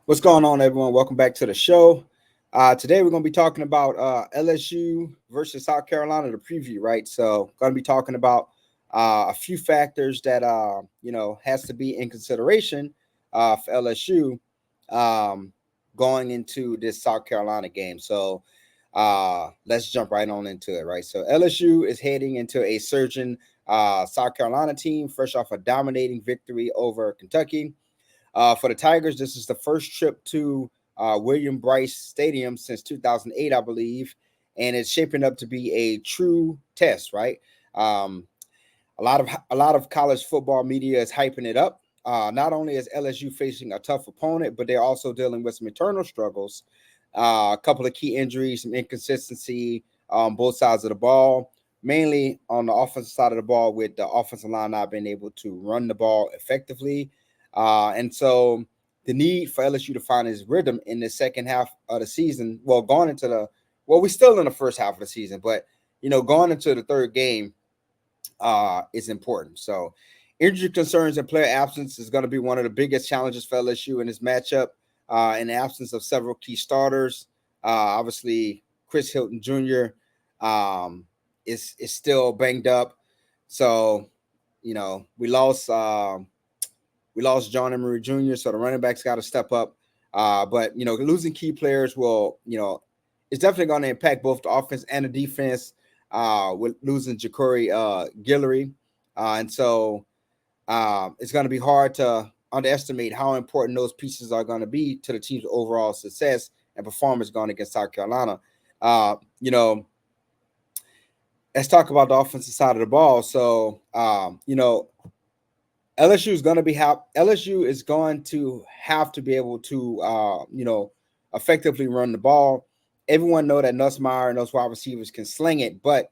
What's going on, everyone? Welcome back to the show. Today we're going to be talking about LSU versus South Carolina, the preview, right? So, going to be talking about a few factors that has to be in consideration for LSU um, going into this South Carolina game. So, let's jump right on into it, right? So, LSU is heading into a surging South Carolina team, fresh off a dominating victory over Kentucky. For the Tigers, this is the first trip to Williams-Brice Stadium since 2008, I believe, and it's shaping up to be a true test, right? Um, a lot of college football media is hyping it up. Not only is LSU facing a tough opponent, but they're also dealing with some internal struggles, a couple of key injuries, some inconsistency on both sides of the ball, mainly on the offensive side of the ball, with the offensive line not being able to run the ball effectively. And so the need for LSU to find his rhythm in the second half of the season, we're still in the first half of the season, but going into the third game is important. So injury concerns and player absence is going to be one of the biggest challenges for LSU in this matchup. In the absence of several key starters, obviously Chris Hilton Jr. Is still banged up. So we lost John Emery Jr., so the running backs got to step up. But losing key players it's definitely going to impact both the offense and the defense. With losing Ja'Cory Guillory, and so it's going to be hard to underestimate how important those pieces are going to be to the team's overall success and performance going against South Carolina. Uh, you know, let's talk about the offensive side of the ball. So, LSU is going to have to be able to effectively run the ball. Everyone know that Nussmeier and those wide receivers can sling it, but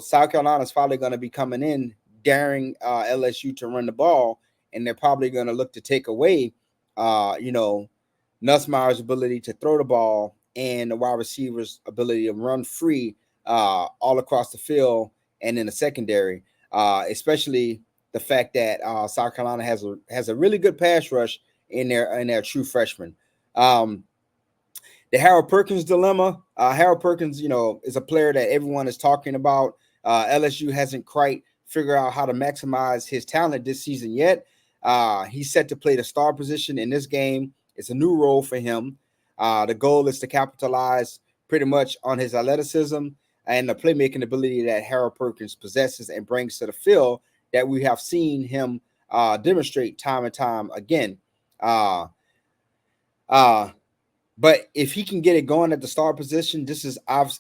South Carolina is probably going to be coming in daring LSU to run the ball, and they're probably going to look to take away Nussmeier's ability to throw the ball and the wide receivers' ability to run free all across the field and in the secondary, especially the fact that South Carolina has a really good pass rush in their true freshmen. The Harold Perkins dilemma. Harold Perkins, is a player that everyone is talking about. LSU hasn't quite figured out how to maximize his talent this season yet. He's set to play the star position in this game. It's a new role for him. The goal is to capitalize pretty much on his athleticism and the playmaking ability that Harold Perkins possesses and brings to the field that we have seen him demonstrate time and time again. But if he can get it going at the star position, this is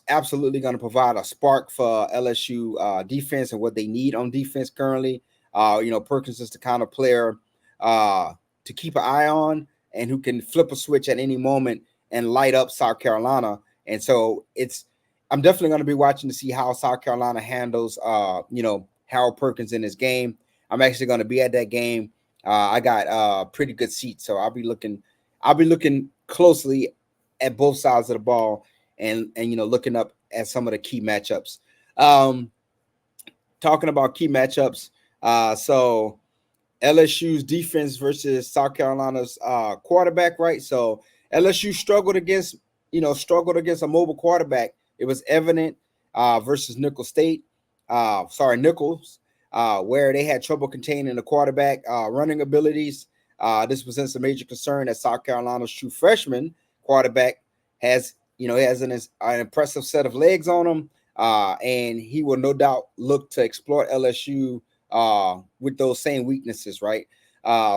absolutely going to provide a spark for LSU defense and what they need on defense currently. Perkins is the kind of player to keep an eye on and who can flip a switch at any moment and light up South Carolina. And so I'm definitely going to be watching to see how South Carolina handles, Harold Perkins in this game. I'm actually going to be at that game. I got pretty good seats, so I'll be looking closely at both sides of the ball and looking up at some of the key matchups. Talking about key matchups, so LSU's defense versus South Carolina's quarterback, right? So LSU struggled against a mobile quarterback. It was evident versus Nichols, where they had trouble containing the quarterback running abilities. This presents a major concern that South Carolina's true freshman quarterback has an impressive set of legs on him, and he will no doubt look to exploit LSU with those same weaknesses, right?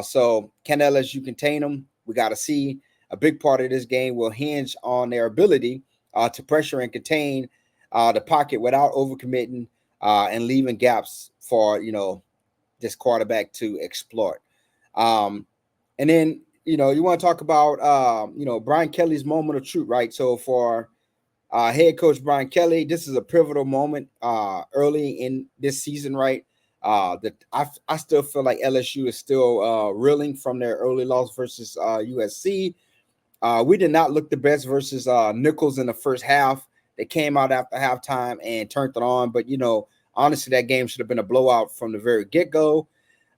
So can LSU contain them? We got to see. A big part of this game will hinge on their ability to pressure and contain the pocket without overcommitting and leaving gaps for this quarterback to exploit. And then you want to talk about Brian Kelly's moment of truth, right? So for head coach Brian Kelly, this is a pivotal moment early in this season, right? That I still feel like LSU is still reeling from their early loss versus USC. We did not look the best versus Nichols in the first half. They came out after halftime and turned it on, but honestly, that game should have been a blowout from the very get-go.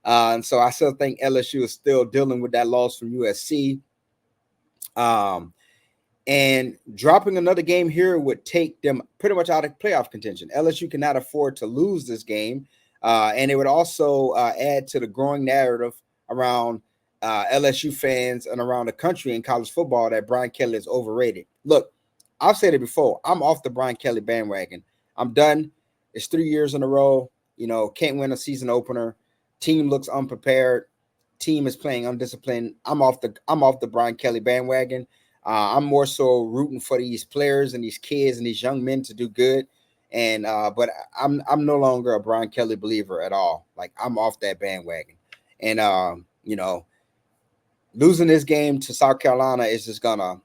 And so I still think LSU is still dealing with that loss from USC. And dropping another game here would take them pretty much out of playoff contention. LSU cannot afford to lose this game. And it would also add to the growing narrative around LSU fans and around the country in college football that Brian Kelly is overrated. Look, I've said it before. I'm off the Brian Kelly bandwagon. I'm done. It's 3 years in a row. Can't win a season opener. Team looks unprepared. Team is playing undisciplined. I'm off the Brian Kelly bandwagon. I'm more so rooting for these players and these kids and these young men to do good. And but I'm no longer a Brian Kelly believer at all. Like, I'm off that bandwagon. And losing this game to South Carolina is just gonna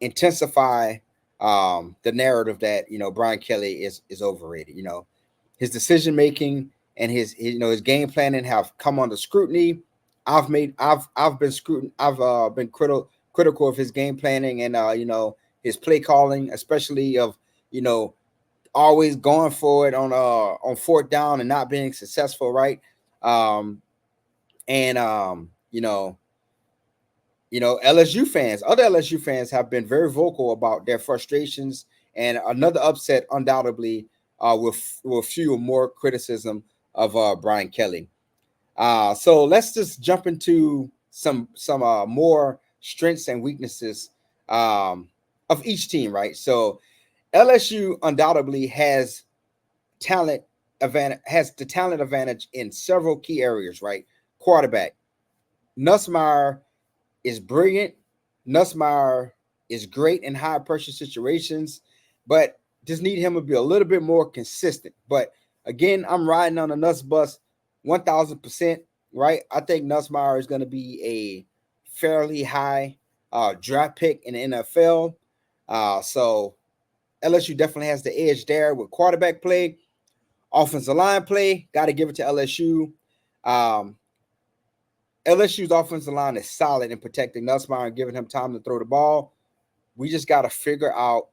intensify the narrative that Brian Kelly is overrated. His decision making and his game planning have come under scrutiny. I've been critical of his game planning and his play calling, especially of always going for it on fourth down and not being successful, right? Other LSU fans have been very vocal about their frustrations, and another upset undoubtedly will fuel more criticism of Brian Kelly. So let's just jump into some more strengths and weaknesses of each team, right? So LSU undoubtedly has the talent advantage in several key areas, right? Quarterback. Nussmeier is brilliant. Nussmeier is great in high pressure situations, but just need him to be a little bit more consistent. But again, I'm riding on the Nuss bus 1,000%, right? I think Nussmeier is going to be a fairly high draft pick in the NFL. So LSU definitely has the edge there with quarterback play. Offensive line play, got to give it to LSU. LSU's offensive line is solid in protecting Nussmeier and giving him time to throw the ball. We just got to figure out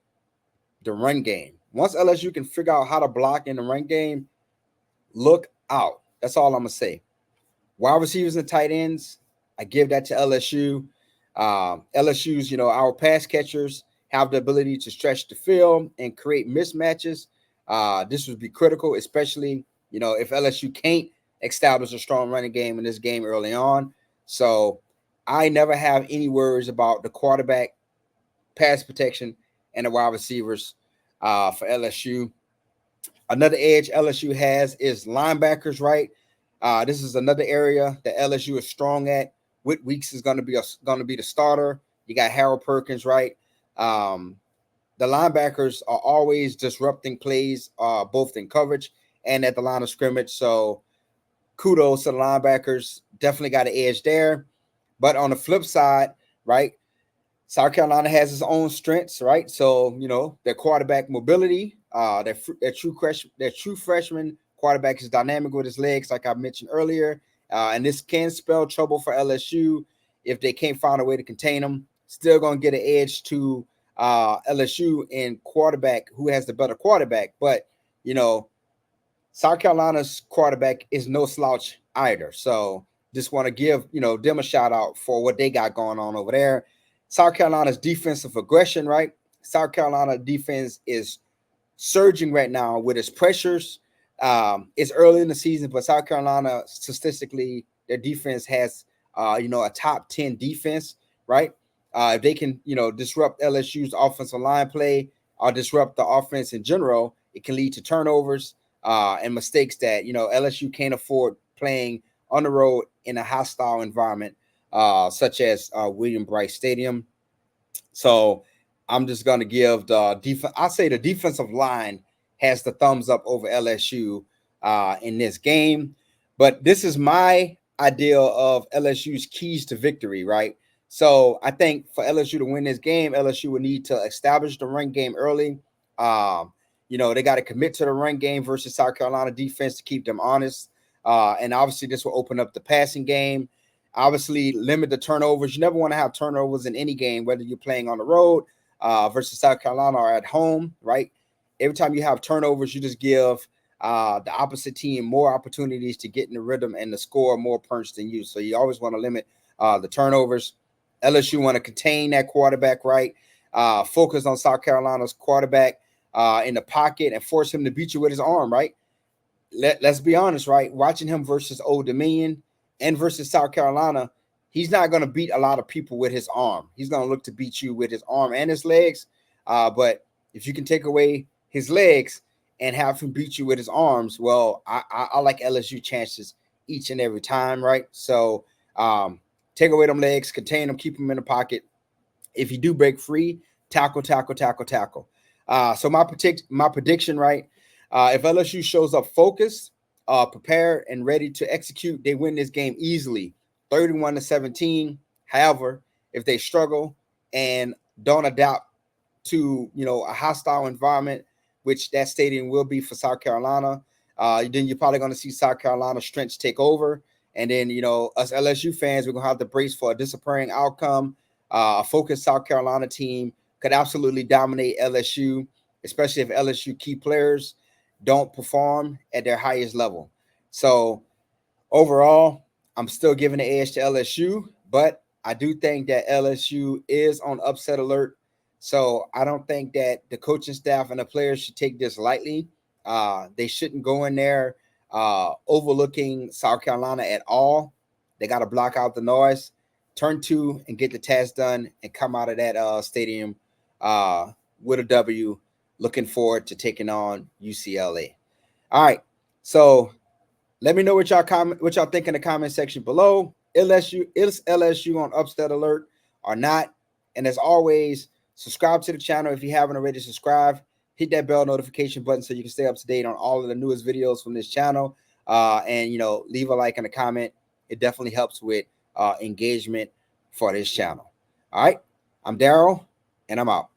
the run game. Once LSU can figure out how to block in the run game, look out. That's all I'm going to say. Wide receivers and tight ends, I give that to LSU. LSU's, our pass catchers have the ability to stretch the field and create mismatches. This would be critical, especially, if LSU can't establish a strong running game in this game early on. So I never have any worries about the quarterback, pass protection, and the wide receivers for LSU. Another edge LSU has is linebackers, right? This is another area that LSU is strong at. Whit Weeks is going to be the starter. You got Harold Perkins, right? The linebackers are always disrupting plays, both in coverage and at the line of scrimmage. So kudos to the linebackers. Definitely got an edge there. But on the flip side, right, South Carolina has its own strengths, right? So, their quarterback mobility, their true freshman quarterback is dynamic with his legs, like I mentioned earlier. And this can spell trouble for LSU if they can't find a way to contain them. Still going to get an edge to LSU in quarterback, who has the better quarterback. But, South Carolina's quarterback is no slouch either. So just want to give, them a shout out for what they got going on over there. South Carolina's defensive aggression, right? South Carolina defense is surging right now with its pressures. It's early in the season, but South Carolina, statistically, their defense has, a top 10 defense, right? If they can, disrupt LSU's offensive line play or disrupt the offense in general, it can lead to turnovers and mistakes that, LSU can't afford playing on the road in a hostile environment, such as Williams-Brice Stadium. So I'm just going to give the defense. I say the defensive line has the thumbs up over LSU in this game. But this is my idea of LSU's keys to victory, right? So I think for LSU to win this game, LSU would need to establish the run game early. They got to commit to the run game versus South Carolina defense to keep them honest. And obviously this will open up the passing game. Obviously limit the turnovers. You never want to have turnovers in any game, whether you're playing on the road versus South Carolina or at home, right? Every time you have turnovers, you just give the opposite team more opportunities to get in the rhythm and to score more points than you. So you always want to limit the turnovers. LSU want to contain that quarterback, right? Focus on South Carolina's quarterback in the pocket and force him to beat you with his arm, right? Let's be honest, right? Watching him versus Old Dominion and versus South Carolina, he's not going to beat a lot of people with his arm. He's going to look to beat you with his arm and his legs. But if you can take away his legs and have him beat you with his arms, well, I like LSU chances each and every time, right? So take away them legs, contain them, keep them in the pocket. If you do break free, tackle. So my prediction, right? If LSU shows up focused, prepared, and ready to execute, they win this game easily, 31-17. However, if they struggle and don't adapt to a hostile environment, which that stadium will be for South Carolina, then you're probably going to see South Carolina's strengths take over. And then, us LSU fans, we're going to have to brace for a disappointing outcome. A focused South Carolina team could absolutely dominate LSU, especially if LSU key players don't perform at their highest level. So overall, I'm still giving the edge to LSU, but I do think that LSU is on upset alert. So I don't think that the coaching staff and the players should take this lightly. They shouldn't go in there overlooking South Carolina at all. They got to block out the noise, turn two, and get the task done, and come out of that stadium with a W. Looking forward to taking on UCLA. All right, so let me know what y'all think in the comment section below. Is LSU on upset alert or not? And as always, subscribe to the channel if you haven't already subscribed. Hit that bell notification button so you can stay up to date on all of the newest videos from this channel. And leave a like and a comment. It definitely helps with engagement for this channel. All right, I'm Daryl, and I'm out.